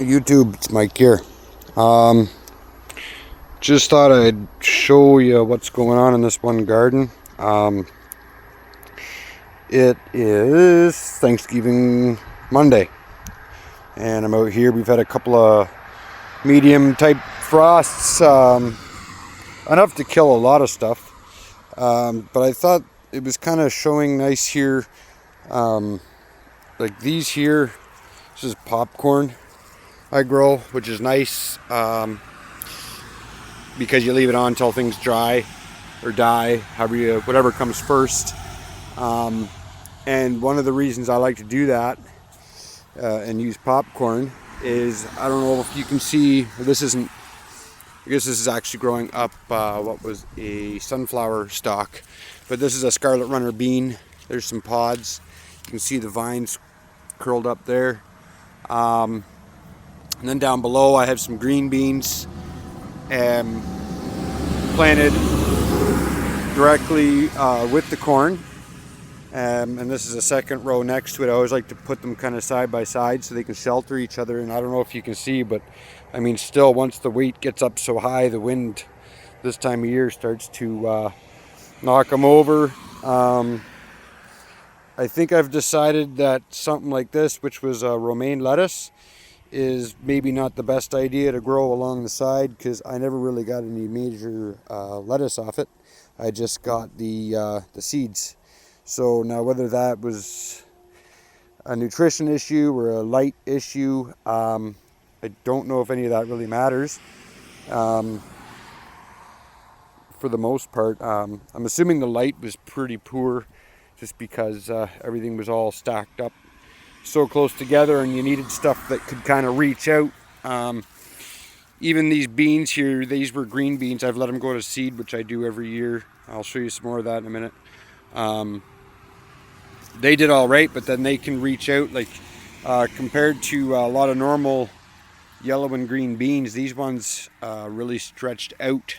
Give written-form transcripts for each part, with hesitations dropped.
YouTube, it's Mike here. Um, just thought I'd show you what's going on in this one garden. It is Thanksgiving Monday, and I'm out here. We've had a couple of medium type frosts, enough to kill a lot of stuff. But I thought it was kind of showing nice here. Like these here, this is popcorn I grow, which is nice. Because you leave it on until things dry or die, whatever comes first. And one of the reasons I like to do that and use popcorn is, I don't know if you can see, this isn't, I guess this is actually growing up what was a sunflower stalk, but this is a scarlet runner bean. There's some pods. You can see the vines curled up there. And then down below I have some green beans planted directly with the corn, and this is a second row next to it. I always like to put them kind of side by side so they can shelter each other. And I don't know if you can see, but I mean, still, once the weight gets up so high, the wind this time of year starts to knock them over. I think I've decided that something like this, which was romaine lettuce, is maybe not the best idea to grow along the side, because I never really got any major lettuce off it. I just got the seeds. So now, whether that was a nutrition issue or a light issue, I don't know if any of that really matters. For the most part, I'm assuming the light was pretty poor, just because everything was all stacked up so close together, and you needed stuff that could kind of reach out. Even these beans here, these were green beans. I've let them go to seed, which I do every year. I'll show you some more of that in a minute. They did all right, but then they can reach out, like compared to a lot of normal yellow and green beans, these ones really stretched out.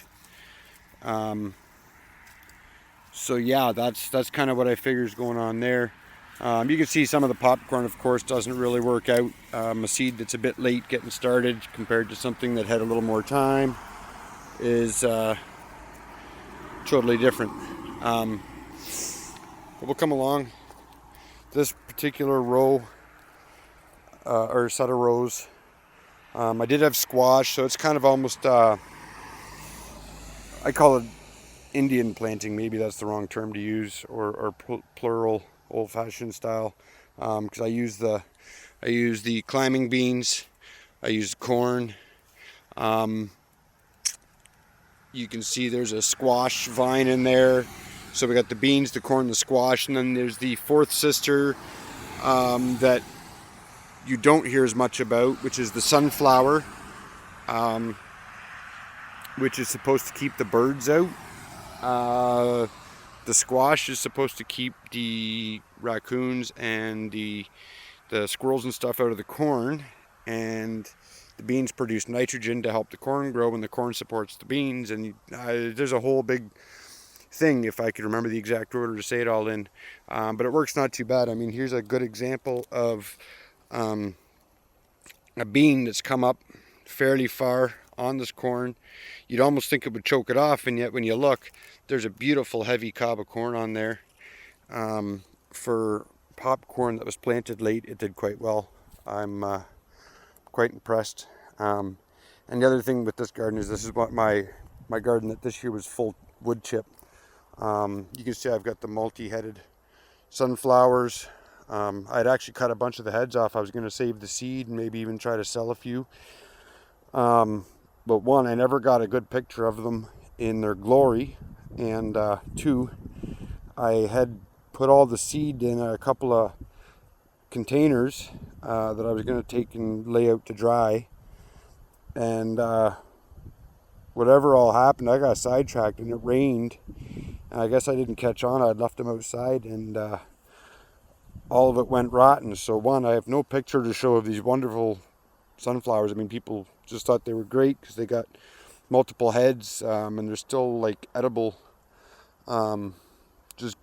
So yeah, that's kind of what I figure is going on there. You can see some of the popcorn, of course, doesn't really work out. A seed that's a bit late getting started compared to something that had a little more time is totally different. But we'll come along. This particular row, or set of rows, I did have squash, so it's kind of almost, I call it Indian planting. Maybe that's the wrong term to use, or plural, old-fashioned style, because I use the climbing beans, I use corn. You can see there's a squash vine in there. So we got the beans, the corn, the squash, and then there's the fourth sister that you don't hear as much about, which is the sunflower, which is supposed to keep the birds out. The squash is supposed to keep the raccoons and the squirrels and stuff out of the corn, and the beans produce nitrogen to help the corn grow, and the corn supports the beans, and there's a whole big thing, if I could remember the exact order to say it all in, but it works not too bad. I mean, here's a good example of a bean that's come up fairly far on this corn. You'd almost think it would choke it off, and yet when you look, there's a beautiful heavy cob of corn on there. For popcorn that was planted late, it did quite well. I'm quite impressed. And the other thing with this garden is, this is what my garden that this year was full wood chip. You can see I've got the multi-headed sunflowers. I'd actually cut a bunch of the heads off. I was going to save the seed and maybe even try to sell a few. But one, I never got a good picture of them in their glory. And two, I had put all the seed in a couple of containers that I was going to take and lay out to dry. And whatever all happened, I got sidetracked and it rained. And I guess I didn't catch on. I'd left them outside, and all of it went rotten. So one, I have no picture to show of these wonderful sunflowers. I mean, people just thought they were great because they got multiple heads, and they're still like edible, just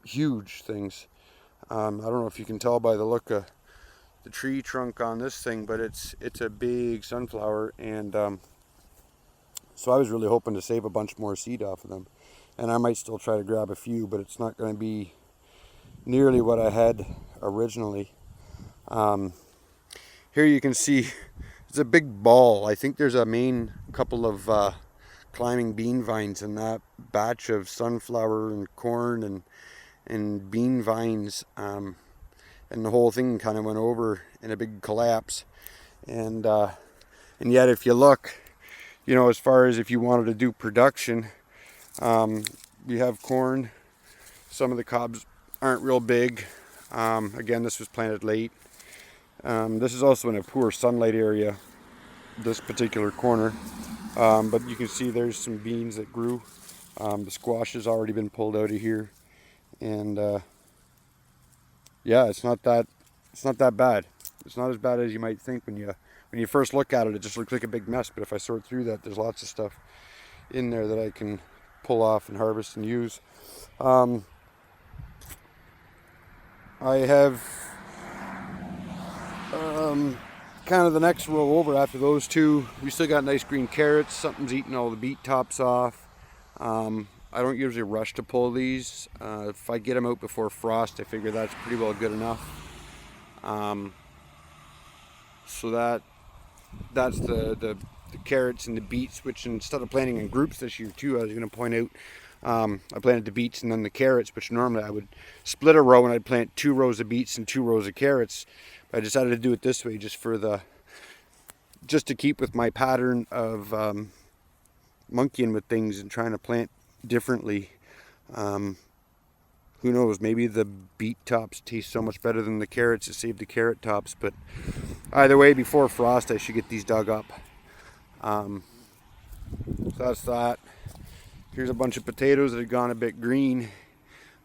huge things. I don't know if you can tell by the look of tree trunk on this thing, but it's a big sunflower, and so I was really hoping to save a bunch more seed off of them, and I might still try to grab a few, but it's not going to be nearly what I had originally. Here you can see it's a big ball. I think there's a main couple of climbing bean vines in that batch of sunflower and corn and bean vines, and the whole thing kind of went over in a big collapse. And yet, if you look, you know, as far as if you wanted to do production, you have corn. Some of the cobs aren't real big. Again, this was planted late. This is also in a poor sunlight area, this particular corner. But you can see there's some beans that grew. The squash has already been pulled out of here, and yeah, it's not that bad. It's not as bad as you might think when you first look at it. It just looks like a big mess. But if I sort through that, there's lots of stuff in there that I can pull off and harvest and use. I have kind of the next row over after those two. We still got nice green carrots. Something's eating all the beet tops off. I don't usually rush to pull these. If I get them out before frost, I figure that's pretty well good enough. So that's the carrots and the beets, which instead of planting in groups this year too, I was going to point out, I planted the beets and then the carrots, which normally I would split a row and I'd plant 2 rows of beets and 2 rows of carrots. But I decided to do it this way just to keep with my pattern of monkeying with things and trying to plant differently. Who knows, maybe the beet tops taste so much better than the carrots to save the carrot tops, but either way, before frost I should get these dug up. So that's that. Here's a bunch of potatoes that had gone a bit green.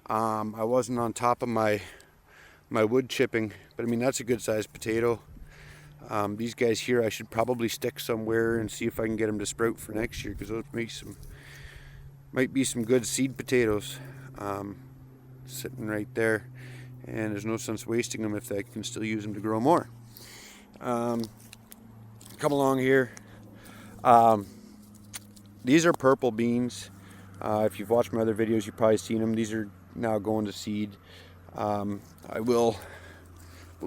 I wasn't on top of my wood chipping, but I mean, that's a good sized potato. These guys here I should probably stick somewhere and see if I can get them to sprout for next year, because those might be some good seed potatoes sitting right there, and there's no sense wasting them if I can still use them to grow more. Come along here. These are purple beans. If you've watched my other videos, you've probably seen them. These are now going to seed. We'll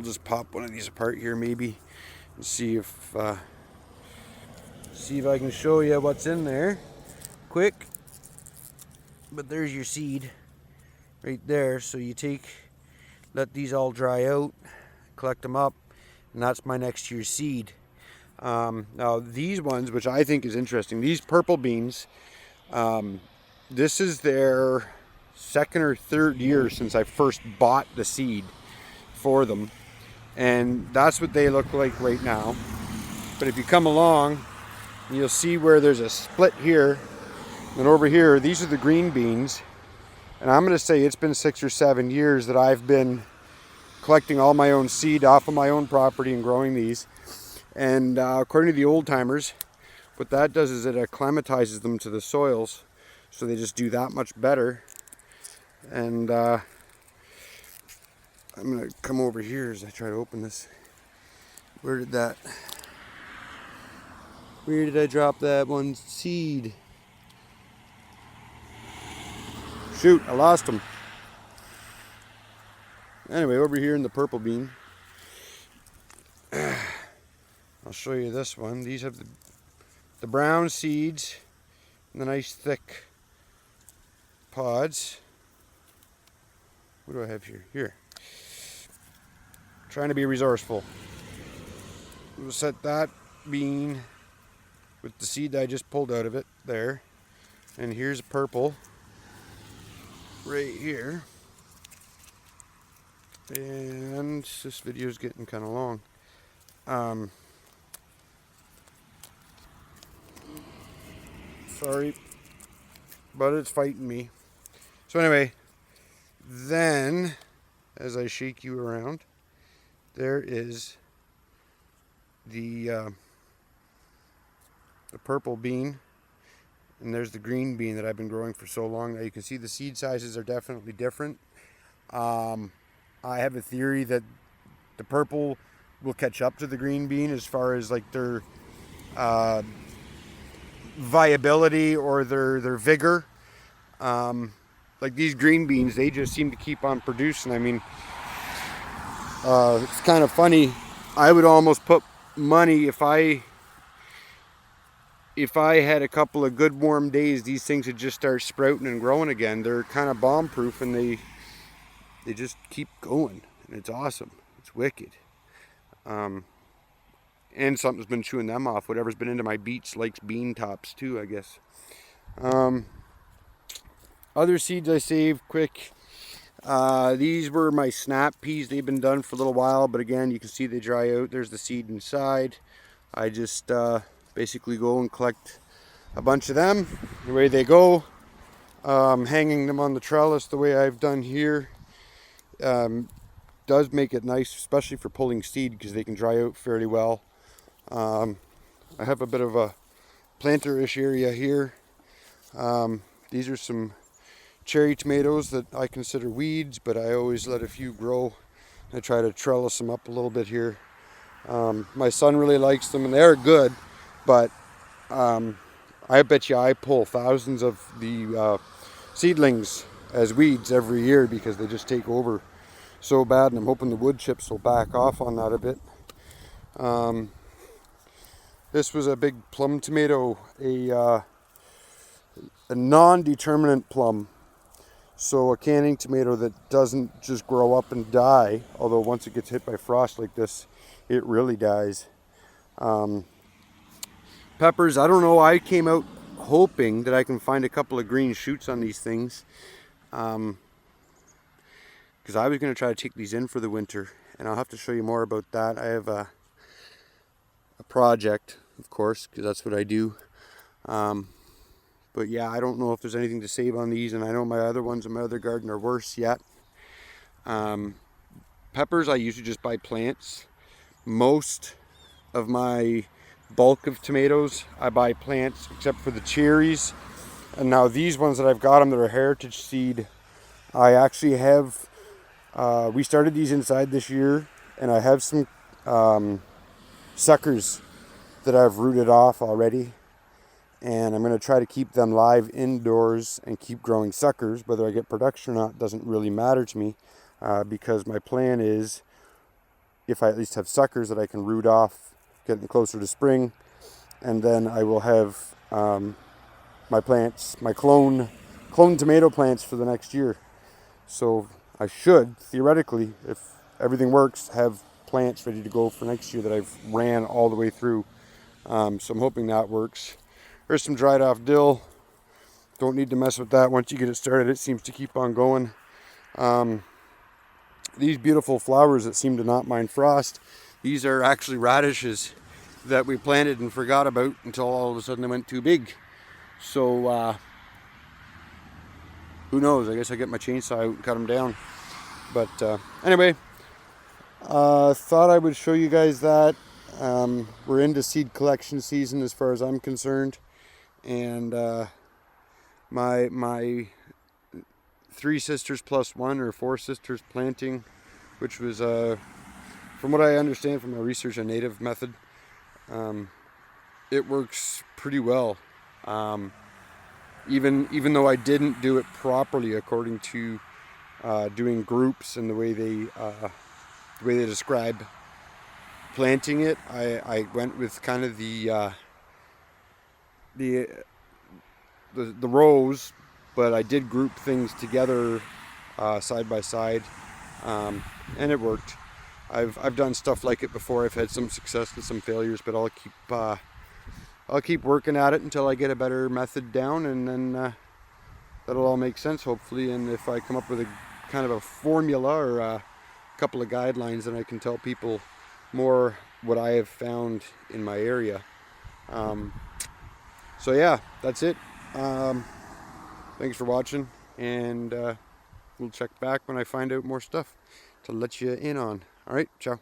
just pop one of these apart here maybe and see if I can show you what's in there quick. But there's your seed right there. So you let these all dry out, collect them up, and that's my next year's seed. Now these ones, which I think is interesting, these purple beans, this is their second or third year since I first bought the seed for them, and that's what they look like right now. But if you come along, you'll see where there's a split here, and over here, these are the green beans. And I'm going to say it's been 6 or 7 years that I've been collecting all my own seed off of my own property and growing these. And according to the old timers, what that does is it acclimatizes them to the soils, so they just do that much better. And I'm going to come over here as I try to open this. Where did I drop that one seed? Shoot, I lost them. Anyway, over here in the purple bean, I'll show you this one. These have the brown seeds and the nice thick pods. What do I have here? Here. Trying to be resourceful. We'll set that bean with the seed that I just pulled out of it there. And here's purple right here. And this video is getting kind of long. Sorry, but it's fighting me. So anyway, then as I shake you around, there is the purple bean, and there's the green bean that I've been growing for so long. Now you can see the seed sizes are definitely different. I have a theory that the purple will catch up to the green bean as far as like their viability or their vigor. Like these green beans, they just seem to keep on producing. I mean, it's kind of funny. I would almost put money if I had a couple of good warm days, these things would just start sprouting and growing again. They're kind of bomb proof, and they just keep going, and it's awesome. It's wicked. And something's been chewing them off. Whatever's been into my beets likes bean tops too, I guess. Other seeds I saved quick. These were my snap peas. They've been done for a little while, but again, you can see they dry out. There's the seed inside. I just basically go and collect a bunch of them. Away they go. Hanging them on the trellis the way I've done here does make it nice, especially for pulling seed, because they can dry out fairly well. I have a bit of a planter-ish area here. These are some cherry tomatoes that I consider weeds, but I always let a few grow. I try to trellis them up a little bit here. My son really likes them, and they're good, but I bet you I pull thousands of the seedlings as weeds every year because they just take over so bad, and I'm hoping the wood chips will back off on that a bit. This was a big plum tomato, a non-determinate plum. So a canning tomato that doesn't just grow up and die, although once it gets hit by frost like this, it really dies. Peppers, I don't know, I came out hoping that I can find a couple of green shoots on these things. Because I was going to try to take these in for the winter, and I'll have to show you more about that. I have a project, of course, because that's what I do. But yeah, I don't know if there's anything to save on these, and I know my other ones in my other garden are worse yet. Peppers, I usually just buy plants. Most of my bulk of tomatoes, I buy plants, except for the cherries. And now these ones that I've got them that are heritage seed, I actually have, we started these inside this year, and I have some suckers that I've rooted off already. And I'm going to try to keep them live indoors and keep growing suckers. Whether I get production or not doesn't really matter to me, because my plan is, if I at least have suckers that I can root off, getting closer to spring, and then I will have my plants, my clone tomato plants for the next year. So I should, theoretically, if everything works, have plants ready to go for next year that I've ran all the way through. So I'm hoping that works. There's some dried off dill. Don't need to mess with that. Once you get it started, it seems to keep on going. These beautiful flowers that seem to not mind frost, these are actually radishes that we planted and forgot about until all of a sudden they went too big. So who knows? I guess I get my chainsaw out and cut them down. But anyway, thought I would show you guys that. We're into seed collection season as far as I'm concerned. And my 3 sisters plus 1 or 4 sisters planting, which was from what I understand from my research on native method, it works pretty well. Even though I didn't do it properly according to doing groups and the way they describe planting it, I went with kind of the rows, but I did group things together side by side, and it worked. I've done stuff like it before. I've had some success and some failures, but I'll keep working at it until I get a better method down, and then that'll all make sense hopefully. And if I come up with a kind of a formula or a couple of guidelines, then I can tell people more what I have found in my area. So yeah, that's it. Thanks for watching, and we'll check back when I find out more stuff to let you in on. All right, ciao.